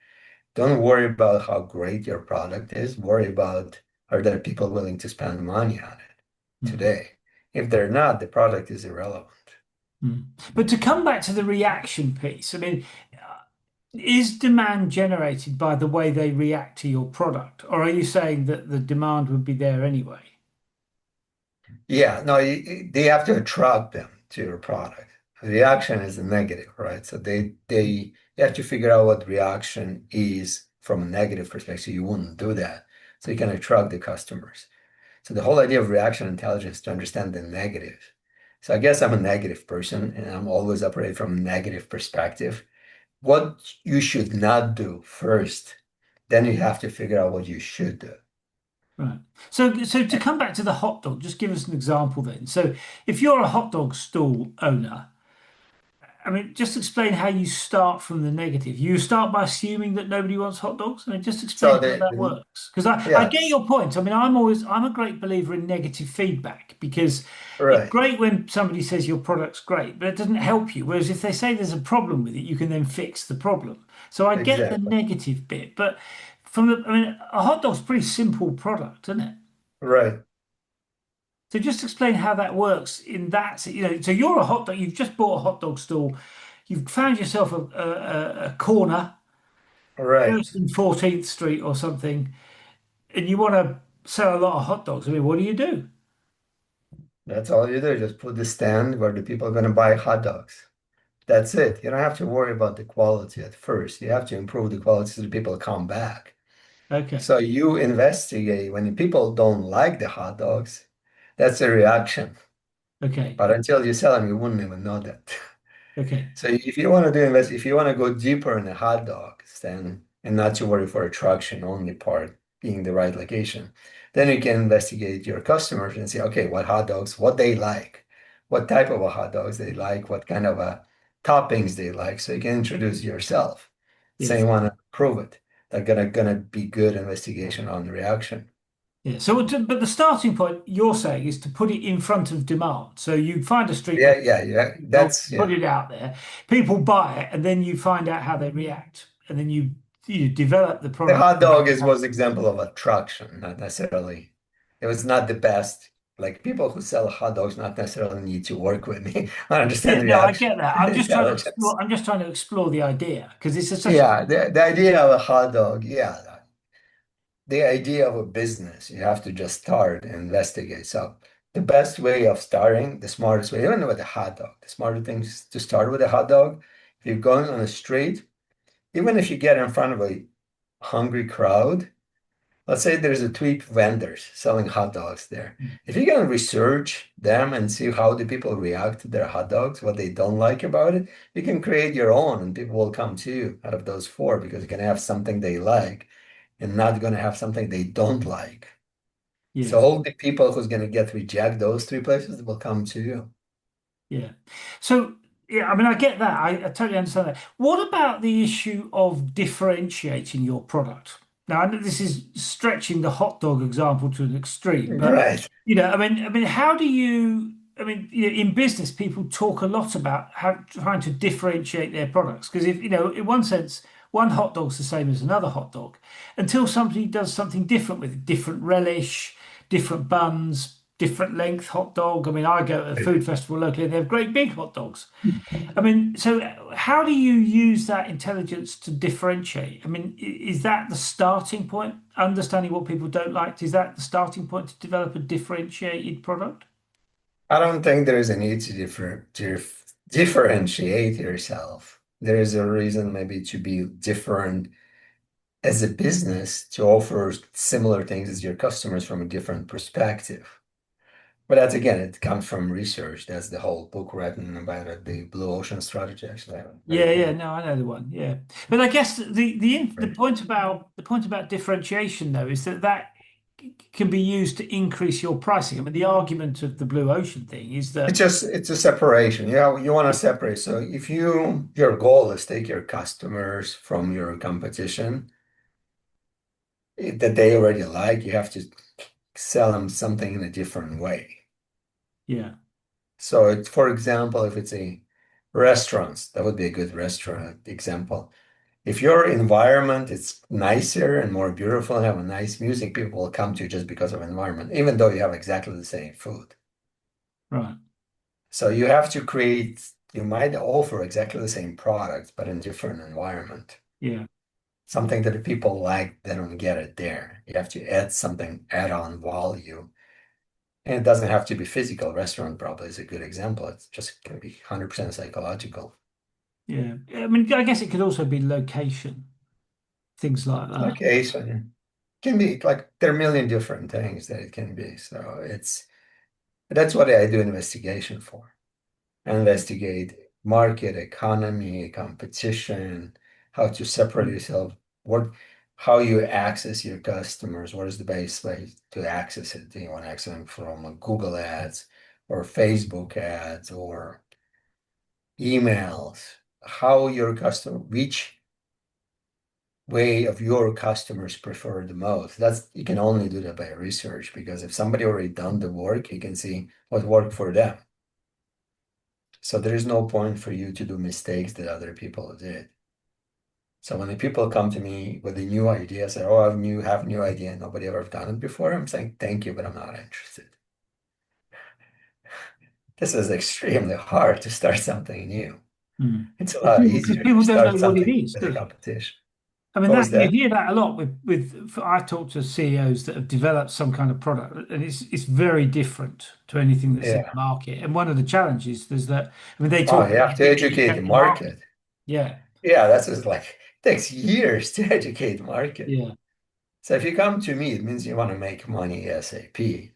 don't worry about how great your product is. Worry about are there people willing to spend money on it Mm. today? If they're not, the product is irrelevant. Mm. But to come back to the reaction piece, I mean, is demand generated by the way they react to your product, or are you saying that the demand would be there anyway? Yeah, no, they have to attract them to your product. Reaction is a negative, right? So they you have to figure out what reaction is from a negative perspective. You wouldn't do that. So you can attract the customers. So the whole idea of reaction intelligence is to understand the negative. So I guess I'm a negative person and I'm always operating from a negative perspective. What you should not do first, then you have to figure out what you should do. Right. So to come back to the hot dog, just give us an example then. So if you're a hot dog stall owner, I mean, just explain how you start from the negative. You start by assuming that nobody wants hot dogs. I mean, just So explain how that works. Because I get yes, your point. I mean, I'm a great believer in negative feedback because it's right, great when somebody says your product's great, but it doesn't help you. Whereas if they say there's a problem with it, you can then fix the problem. So I get the exactly, negative bit, but I mean, a hot dog's a pretty simple product, isn't it? right. So just explain how that works in that, you know, so you're a hot dog, you've just bought a hot dog stall, you've found yourself a corner, Right. First and 14th Street or something, and you want to sell a lot of hot dogs. I mean, what do you do? That's all you do. Just put the stand where the people are going to buy hot dogs. That's it. You don't have to worry about the quality at first. You have to improve the quality so the people come back. Okay, So you investigate when the people don't like the hot dogs, that's a reaction. okay, But until you sell them, you wouldn't even know that. okay. So if you want to if you want to go deeper in the hot dogs, then and not to worry for attraction only part being the right location, then you can investigate your customers and say, okay, what hot dogs, what they like, what type of a hot dogs they like, what kind of a toppings they like. So you can introduce yourself. So Yes. you want to prove it. That's gonna be good investigation on the reaction. Yeah. But the starting point you're saying is to put it in front of demand. So you find a street Yeah, where yeah, yeah. you'll That's put yeah. it out there, people buy it, and then you find out how they react, and then you develop the The product. hot dog is was example of attraction, not necessarily. It was not the best. Like people who sell hot dogs not necessarily need to work with me. I understand Yeah, no, I reaction get that. intelligence. I'm just trying to explore the idea because such a Yeah, the idea of a hot dog, yeah, the idea of a business, you have to just start and investigate. So the best way of starting, the smartest way, even with a hot dog, the smarter thing is to start with a hot dog. If you're going on the street, even if you get in front of a hungry crowd, let's say there's a tweet vendors selling hot dogs there. If you can research them and see how the people react to their hot dogs, what they don't like about it, you can create your own and people will come to you out of those four because you can have something they like and not going to have something they don't like. So yes. all the people who's going to get reject those three places will come to you. Yeah. So, yeah, I mean, I get that. I totally understand that. What about the issue of differentiating your product? Now, I know this is stretching the hot dog example to an extreme, but Right. how do you? I mean, in business, people talk a lot about how trying to differentiate their products because if in one sense, one hot dog's the same as another hot dog until somebody does something different with it, different relish, different buns. different length hot dog. I mean, I go to a food festival locally and they have great big hot dogs. I mean, so how do you use that intelligence to differentiate? I mean, is that the starting point? Understanding what people don't like, is that the starting point to develop a differentiated product? I don't think there is a need to differentiate yourself. There is a reason maybe to be different as a business to offer similar things as your customers from a different perspective. But that's again, it comes from research. That's the whole book written about it, the blue ocean strategy. Actually, a very Yeah, yeah, good. no, I know the one. Yeah, but I guess the Right. point about differentiation though is that can be used to increase your pricing. I mean, the argument of the blue ocean thing is It's that just it's a separation. Yeah, you want to separate. So if your goal is take your customers from your competition that they already like, you have to sell them something in a different way. yeah, So it's, for example, if it's a restaurants, that would be a good restaurant example. If your environment is nicer and more beautiful and have a nice music, people will come to you just because of environment, even though you have exactly the same food. right, So you have to create, you might offer exactly the same product, but in different environment. yeah, Something that the people like, they don't get it there. You have to add something, add on value. And it doesn't have to be physical. Restaurant probably is a good example. It's just going to be 100% psychological. yeah. I mean, I guess it could also be location, things like that. Location can be like there are a million different things that it can be. So it's that's what I do investigation for. I investigate market, economy, competition, how to separate Mm, yourself, what how you access your customers, what is the best way to access it? Do you want to access them from Google ads or Facebook ads or emails? How your customer, which way of your customers prefer the most. That's you can only do that by research because if somebody already done the work, you can see what worked for them. So there is no point for you to do mistakes that other people did. So when the people come to me with a new idea, say, "Oh, have new idea, nobody ever done it before," I'm saying, "Thank you, but I'm not interested." This is extremely hard to start something new. mm. It's a lot Because easier to people don't know start what it something is, with a do they? competition. I mean, What was that you that? hear that a lot I talk to CEOs that have developed some kind of product, and it's very different to anything that's in the Yeah. market. And one of the challenges is that I mean, they Oh, talk you about have you to got to educate the educate the market. market. Yeah, Yeah, that's just like it takes years to educate market. yeah, So if you come to me, it means you want to make money ASAP.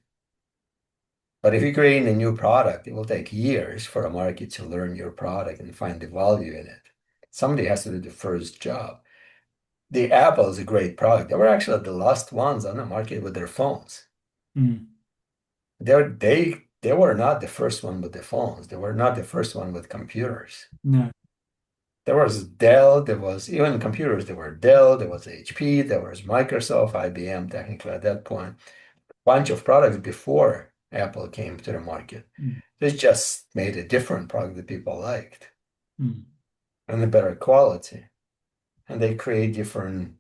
But if you're creating a new product, it will take years for a market to learn your product and find the value in it. Somebody has to do the first job. The Apple is a great product. They were actually the last ones on the market with their phones. mm, They were not the first one with the phones. They were not the first one with computers. no, There was Dell, there was even computers, there were Dell, there was HP, there was Microsoft, IBM, technically at that point. Bunch of products before Apple came to the market. mm, They just made a different product that people liked mm, and a better quality. And they create different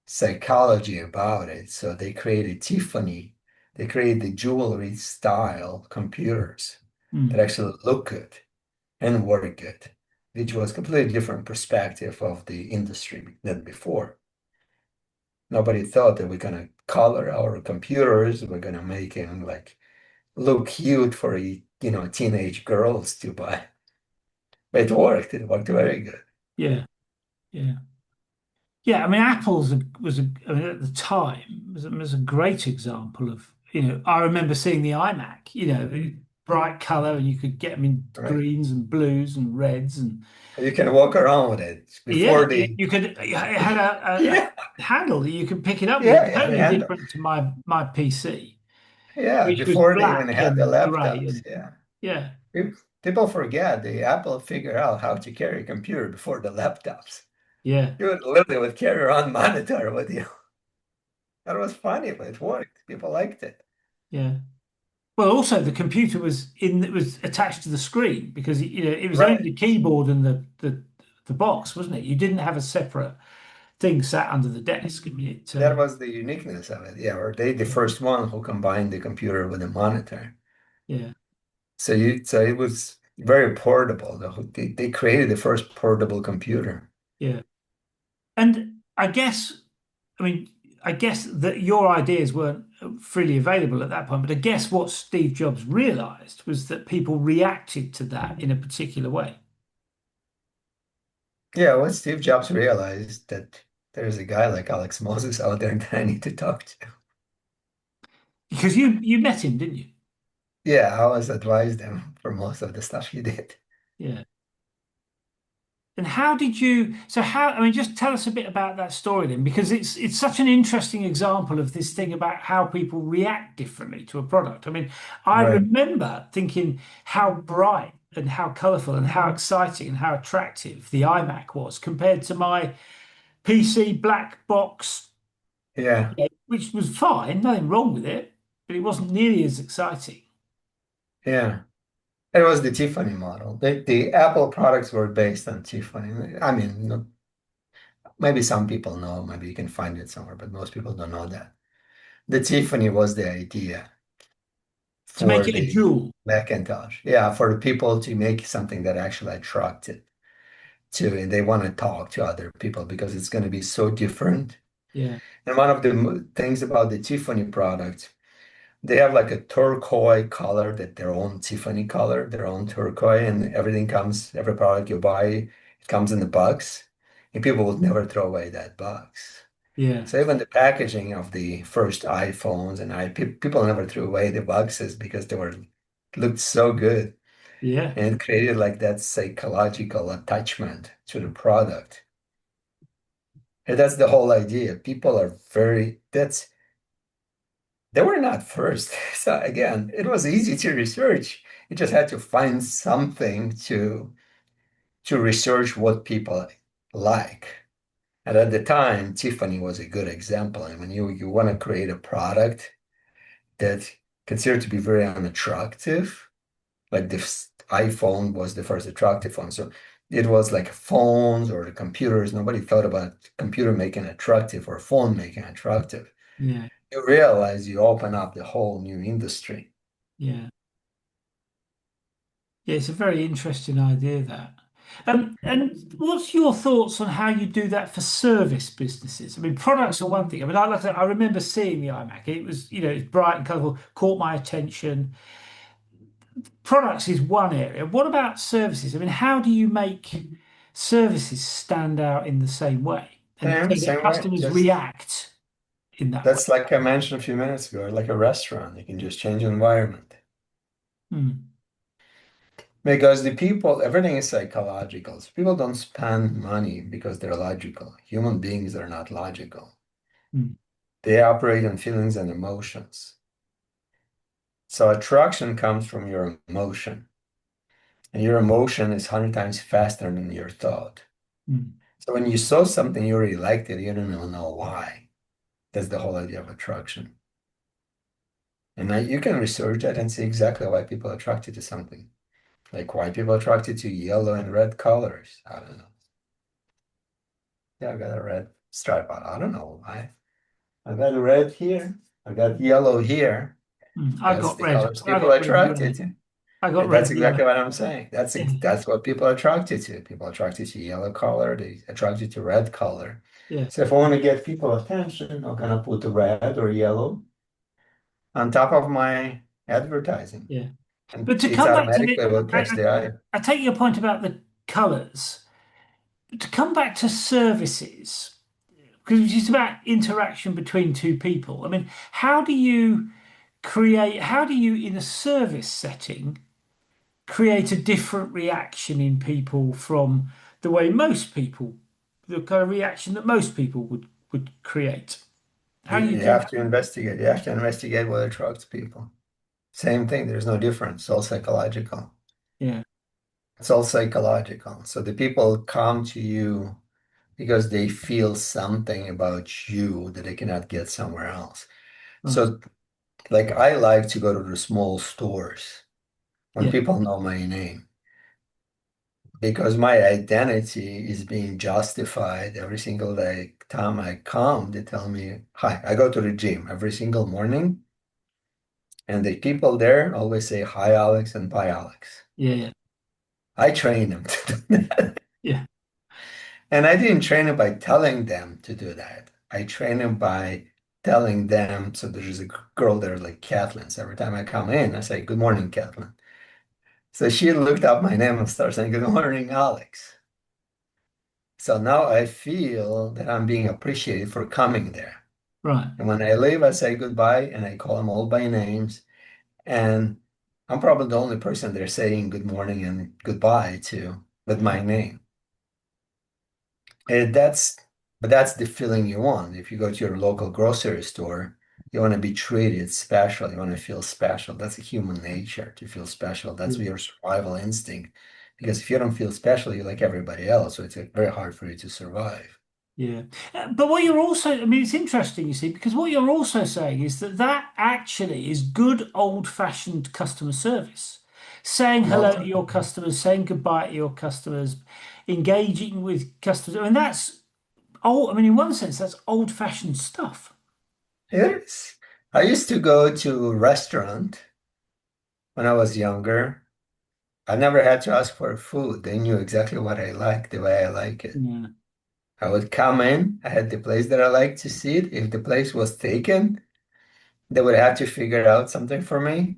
psychology about it. So they created Tiffany, they created the jewelry style computers that mm, actually look good and work good, which was completely different perspective of the industry than before. Nobody thought that we're gonna color our computers, we're gonna make them like look cute for teenage girls to buy. But it worked. It worked very good. yeah, yeah, yeah. I mean, I mean, at the time was a great example of I remember seeing the iMac, bright color, and you could get them in Right. greens and blues and reds and You can walk around with it before yeah, the you could. It had yeah, a handle that you could pick it up with. It yeah, was yeah, the totally handle. different to my PC, Yeah, which was before they even black had the and grey laptops. and Yeah. yeah, Pe- People forget the Apple figured out how to carry a computer before the laptops. yeah, You would literally would carry around monitor with you. That was funny, but it worked. People liked it. yeah. Well, also the computer it was attached to the screen because it was only Right. the keyboard and the box, wasn't it? You didn't have a separate. thing sat under the desk. I mean, That was the uniqueness of it. Yeah, or they the first one who combined the computer with the monitor. yeah, So it was very portable. They created the first portable computer. yeah. And I mean, I guess that your ideas weren't freely available at that point, but I guess what Steve Jobs realized was that people reacted to that in a particular way. Yeah, when Steve Jobs realized that there's a guy like Alex Moses out there that I need to talk to. Because you met him, didn't you? Yeah, I was advised him for most of the stuff he did. Yeah. And how did you, so how, I mean, just tell us a bit about that story then, because it's such an interesting example of this thing about how people react differently to a product. I mean, I Right. remember thinking how bright and how colorful and how exciting and how attractive the iMac was compared to my PC black box, Yeah, which was fine, nothing wrong with it, but it wasn't nearly as exciting. yeah. It was the Tiffany model. The Apple products were based on Tiffany. I mean, maybe some people know, maybe you can find it somewhere, but most people don't know that. The Tiffany was the idea To make for it a the jewel. Macintosh. Yeah, for the people to make something that actually attracted to, and they want to talk to other people because it's going to be so different. Yeah, And one of the things about the Tiffany product, they have like a turquoise color, that their own Tiffany color, their own turquoise, and everything comes, every product you buy, it comes in the box, and people would never throw away that box. yeah, So even the packaging of the first iPhones and people never threw away the boxes because they were looked so good yeah, and it created like that psychological attachment to the product. And that's the whole idea. People are very, that's they were not first. So again, it was easy to research. You just had to find something to research what people like. And at the time, Tiffany was a good example. I mean, you want to create a product that considered to be very unattractive. Like this iPhone was the first attractive phone. So it was like phones or the computers. Nobody thought about computer making attractive or phone making attractive. yeah, You realize you open up the whole new industry. yeah. Yeah, it's a very interesting idea that. And what's your thoughts on how you do that for service businesses? I mean, products are one thing. I mean, I remember seeing the iMac. It was, it's bright and colourful, caught my attention. Products is one area. What about services? I mean, how do you make services stand out in the same way and so that Same way. customers Just react in that way? that's like I mentioned a few minutes ago, like a restaurant. You can just change the environment. Hmm, Because the people, everything is psychological. So people don't spend money because they're logical. Human beings are not logical. hmm, They operate on feelings and emotions. So attraction comes from your emotion, and your emotion is 100 times faster than your thought. hmm. So when you saw something, you really liked it, you don't even know why. That's the whole idea of attraction. And now you can research that and see exactly why people are attracted to something. Like why people are attracted to yellow and red colors. I don't know. Yeah, I got a red stripe on. I don't know why. I got a red here. I got yellow here. I That's got the red. colors I people are got red and attracted yellow. to. I got And red that's and exactly yellow. what I'm saying. Yeah, That's what people are attracted to. People are attracted to yellow color. They attracted to red color. yeah, So if I want to get people attention, I'm gonna put the red or yellow on top of my advertising, yeah. and But to it's come back to the, automatically will catch the eye. I take your point about the colours. To come back to services, because it's about interaction between two people. I mean, how do you, in a service setting, create a different reaction in people from the way most people, the kind of reaction that most people would create? How do you You do have that? to investigate. You have to investigate what attracts people. Same thing. There's no difference. It's all psychological. Yeah. It's all psychological. So the people come to you because they feel something about you that they cannot get somewhere else. Right. So, like, I like to go to the small stores when Yeah. people know my name. because my identity is being justified every single day. Time I come, they tell me, hi. I go to the gym every single morning, and the people there always say, hi, Alex, and bye, Alex. Yeah, yeah, I train them to do that. yeah. And I didn't train them by telling them to do that. I train them by telling them. So there's a girl there like Kathleen. So every time I come in, I say, good morning, Kathleen. So she looked up my name and started saying, good morning, Alex. So now I feel that I'm being appreciated for coming there. Right. And when I leave, I say goodbye and I call them all by names. And I'm probably the only person they're saying good morning and goodbye to with Yeah, my name. And that's the feeling you want. If you go to your local grocery store, you want to be treated special. You want to feel special. That's a human nature to feel special. That's yeah. your survival instinct. Because if you don't feel special, you're like everybody else. So it's very hard for you to survive. Yeah. But what you're also, I mean, it's interesting, you see, because what you're also saying is that that actually is good old-fashioned customer service. Saying Well, hello to your customers, saying goodbye to your customers, engaging with customers. I mean, that's old. I mean, in one sense, that's old-fashioned stuff. it is. I used to go to a restaurant when I was younger. I never had to ask for food. They knew exactly what I like, the way I like it. Yeah. I would come in, I had the place that I like to sit. If the place was taken, they would have to figure out something for me.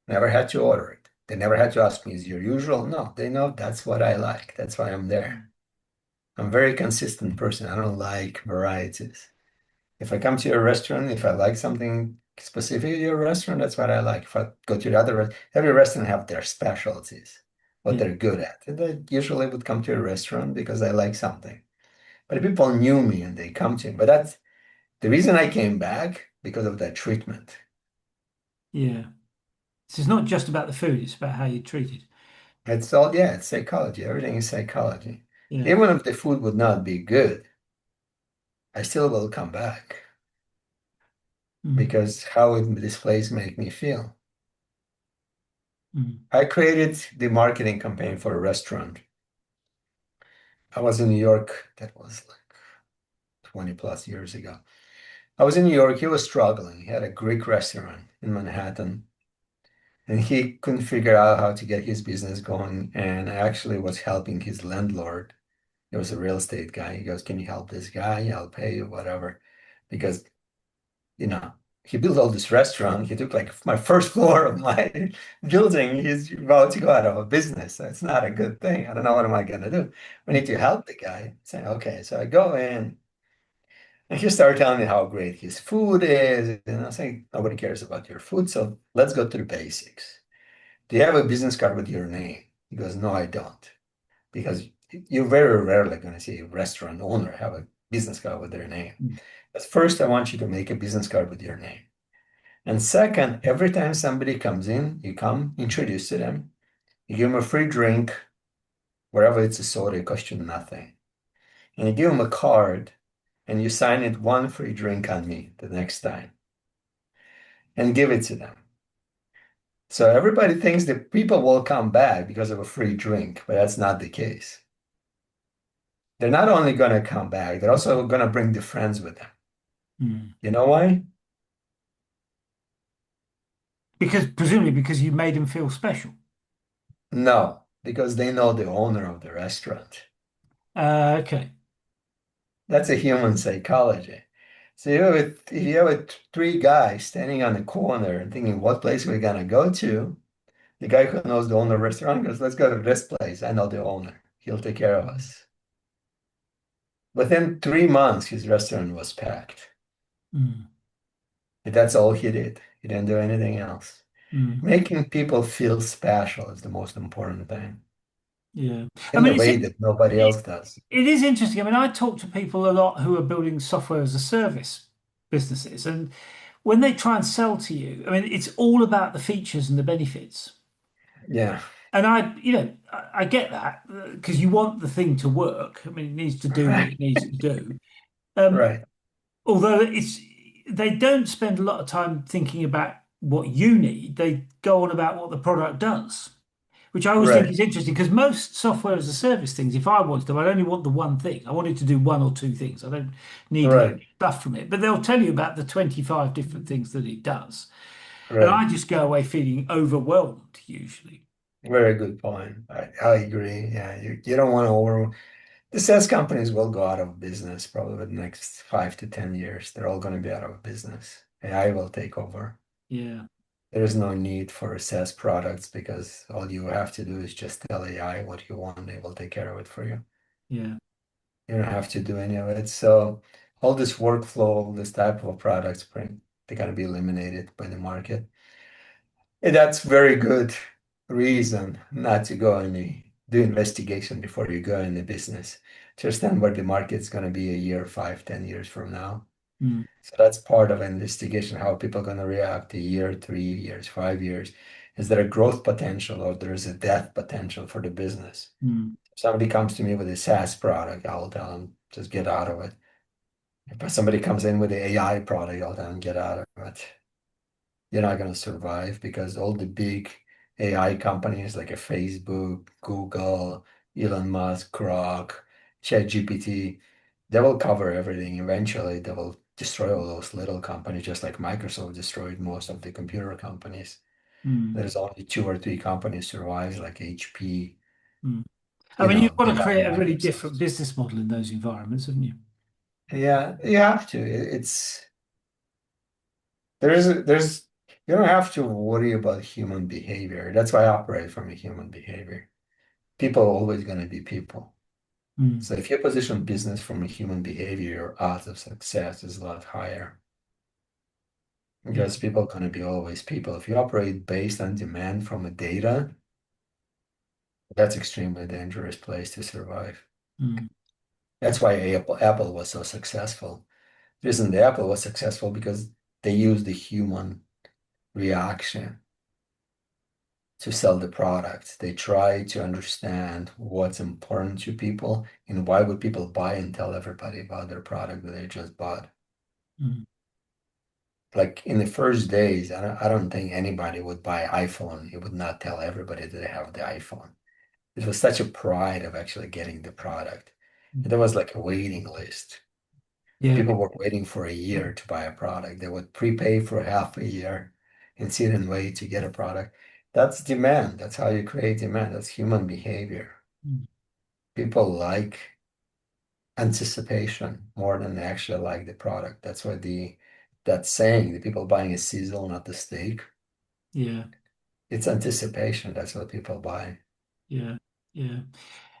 Never had to order it. They never had to ask me, is your usual? No, they know that's what I like. That's why I'm there. I'm a very consistent person. I don't like varieties. If I come to a restaurant, if I like something specific to a restaurant, that's what I like. If I go to the other, every restaurant have their specialties, what Yeah. they're good at. And I usually would come to a restaurant because I like something. But if people knew me and they come to me. But that's the reason I came back because of that treatment. Yeah. So it's not just about the food, it's about how you treat it. It's all, yeah, it's psychology. Everything is psychology. Yeah. Even if the food would not be good, I still will come back Mm. because how would this place make me feel? Mm. I created the marketing campaign for a restaurant. I was in New York, that was like 20 plus years ago. I was in New York, he was struggling. He had a Greek restaurant in Manhattan, and he couldn't figure out how to get his business going. And I actually was helping his landlord. He was a real estate guy. He goes, can you help this guy? I'll pay you, whatever. Because, you know, he built all this restaurant. He took like my first floor of my building. He's about to go out of a business. So it's not a good thing. I don't know what am I gonna do. We need to help the guy. Say, okay. So I go in and he started telling me how great his food is. And I was like, nobody cares about your food. So let's go to the basics. Do you have a business card with your name? He goes, no, I don't. Because you're very rarely going to see a restaurant owner have a business card with their name. Mm. But first, I want you to make a business card with your name. And second, every time somebody comes in, you come, introduce to them, you give them a free drink, wherever it's a soda, it costs you nothing. And you give them a card and you sign it one free drink on me the next time and give it to them. So everybody thinks that people will come back because of a free drink, but that's not the case. They're not only going to come back, they're also going to bring their friends with them. Mm. You know why? Because presumably because you made him feel special. No, because they know the owner of the restaurant. Okay. That's a human psychology. So if you have three guys standing on the corner and thinking, what place we're gonna go to? The guy who knows the owner of the restaurant goes, let's go to this place. I know the owner. He'll take care of us. Within 3 months, his restaurant was packed. Mm. But that's all he did. He didn't do anything else. Mm. Making people feel special is the most important thing Yeah. I in a mean, way that nobody it, else does. it is interesting. I mean, I talk to people a lot who are building software as a service businesses, and when they try and sell to you, I mean, it's all about the features and the benefits. Yeah, And I get that because you want the thing to work. I mean, it needs to do what right, it needs to do. Um, right. although they don't spend a lot of time thinking about what you need. They go on about what the product does, which I always think Right, is interesting because most software as a service things, if I want to, I only want the one thing. I want it to do one or two things. I don't need loads right, of stuff from it. But they'll tell you about the 25 different things that it does. And right. I just go away feeling overwhelmed usually. Very good point. I agree. Yeah, you don't want to over. The SaaS companies will go out of business probably in the next 5 to 10 years. They're all going to be out of business. AI will take over. Yeah, There is no need for SaaS products because all you have to do is just tell AI what you want. They will take care of it for you. yeah, You don't have to do any of it. So all this workflow, this type of products, they're going to be eliminated by the market. And that's very good reason not to go and do investigation before you go in the business to understand where the market's going to be a year, 5, 10 years from now. mm, So that's part of investigation, how people are going to react a year, 3 years, 5 years. Is there a growth potential or there is a death potential for the business? mm, If somebody comes to me with a SaaS product, I'll tell them, just get out of it. If somebody comes in with an AI product, I'll tell them, get out of it. You're not going to survive because all the big AI companies like a Facebook, Google, Elon Musk, Grok, ChatGPT, they will cover everything. Eventually, they will destroy all those little companies, just like Microsoft destroyed most of the computer companies. mm, There's only 2 or 3 companies survives, like HP. mm. I mean, you've got They to have create a really different Microsoft. business model in those environments, haven't you? Yeah, you have to. It's there's you don't have to worry about human behavior. That's why I operate from a human behavior. People are always going to be people. Mm, So if you position business from a human behavior, your odds of success is a lot higher yeah. because people are going to be always people. If you operate based on demand from a data, that's extremely dangerous place to survive. Mm, That's why Apple was so successful. The reason the Apple was successful because they used the human reaction to sell the product. They try to understand what's important to people and why would people buy and tell everybody about their product that they just bought. mm, Like in the first days, I don't think anybody would buy iPhone. It would not tell everybody that they have the iPhone. It was such a pride of actually getting the product. mm. And there was like a waiting list. Yeah. People were waiting for a year to buy a product. They would prepay for half a year and sit and wait to get a product. That's demand. That's how you create demand. That's human behavior. Mm, People like anticipation more than they actually like the product. That's why that saying, the people buying a sizzle, not the steak, yeah. it's anticipation. That's what people buy. Yeah. Yeah.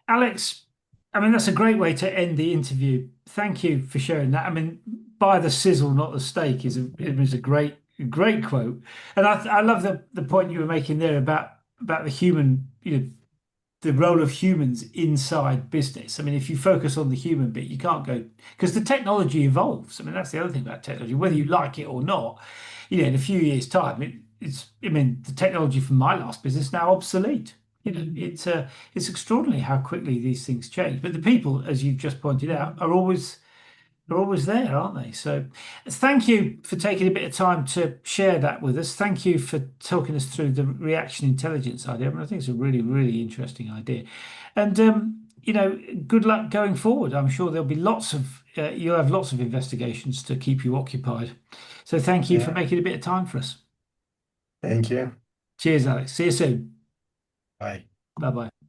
Alex, I mean, that's a great way to end the interview. Thank you for sharing that. I mean, buy the sizzle, not the steak is a great quote. And I love the point you were making there about the human, the role of humans inside business. I mean, if you focus on the human bit, you can't go because the technology evolves. I mean, that's the other thing about technology, whether you like it or not, in a few years' time, I mean, the technology from my last business is now obsolete. It's extraordinary how quickly these things change. But the people, as you've just pointed out, are always there, aren't they? So thank you for taking a bit of time to share that with us. Thank you for talking us through the reaction intelligence idea. I mean, I think it's a really, really interesting idea. And, good luck going forward. I'm sure there'll be you'll have lots of investigations to keep you occupied. So thank you for Yeah. making a bit of time for us. Thank you. Cheers, Alex. See you soon. Bye. Bye bye.